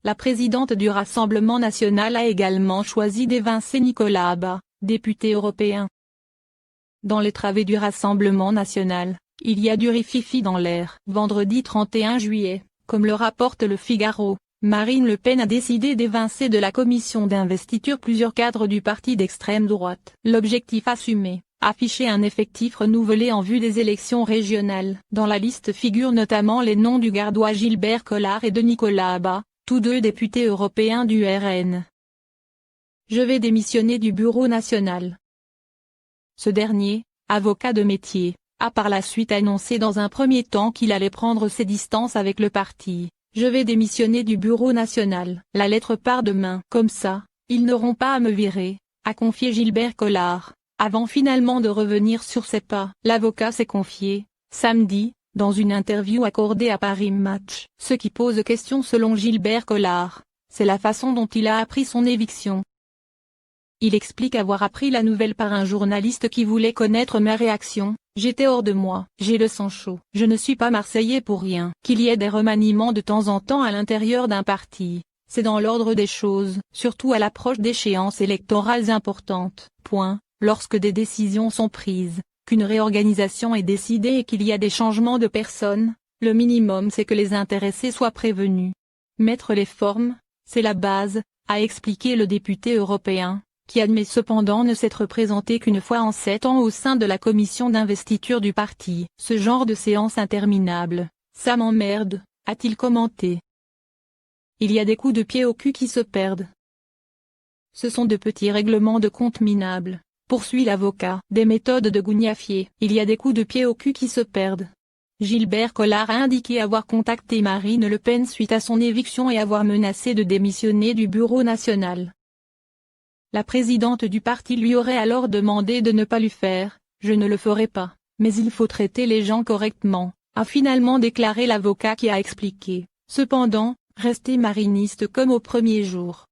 la présidente du Rassemblement national a également choisi d'évincer Nicolas Abba, député européen. Dans les travées du Rassemblement national, il y a du rififi dans l'air. Vendredi 31 juillet, comme le rapporte Le Figaro, Marine Le Pen a décidé d'évincer de la commission d'investiture plusieurs cadres du parti d'extrême droite. L'objectif assumé, afficher un effectif renouvelé en vue des élections régionales. Dans la liste figurent notamment les noms du gardois Gilbert Collard et de Nicolas Abba, tous deux députés européens du RN. Je vais démissionner du Bureau national. Ce dernier, avocat de métier, a par la suite annoncé dans un premier temps qu'il allait prendre ses distances avec le parti. Je vais démissionner du Bureau national. La lettre part demain. Comme ça, ils n'auront pas à me virer, a confié Gilbert Collard, avant finalement de revenir sur ses pas. L'avocat s'est confié, samedi, dans une interview accordée à Paris Match. Ce qui pose question selon Gilbert Collard, c'est la façon dont il a appris son éviction. Il explique avoir appris la nouvelle par un journaliste qui voulait connaître ma réaction. J'étais hors de moi. J'ai le sang chaud. Je ne suis pas Marseillais pour rien. Qu'il y ait des remaniements de temps en temps à l'intérieur d'un parti, c'est dans l'ordre des choses, surtout à l'approche d'échéances électorales importantes. Lorsque des décisions sont prises, qu'une réorganisation est décidée et qu'il y a des changements de personnes, le minimum c'est que les intéressés soient prévenus. Mettre les formes, c'est la base, a expliqué le député européen, qui admet cependant ne s'être présenté qu'une fois en 7 ans au sein de la commission d'investiture du parti. Ce genre de séance interminable, ça m'emmerde, a-t-il commenté. Il y a des coups de pied au cul qui se perdent. Ce sont de petits règlements de compte minables, poursuit l'avocat. Des méthodes de gougnafier. Il y a des coups de pied au cul qui se perdent. Gilbert Collard a indiqué avoir contacté Marine Le Pen suite à son éviction et avoir menacé de démissionner du Bureau national. La présidente du parti lui aurait alors demandé de ne pas lui faire, je ne le ferai pas, mais il faut traiter les gens correctement, a finalement déclaré l'avocat qui a expliqué, cependant, rester mariniste comme au premier jour.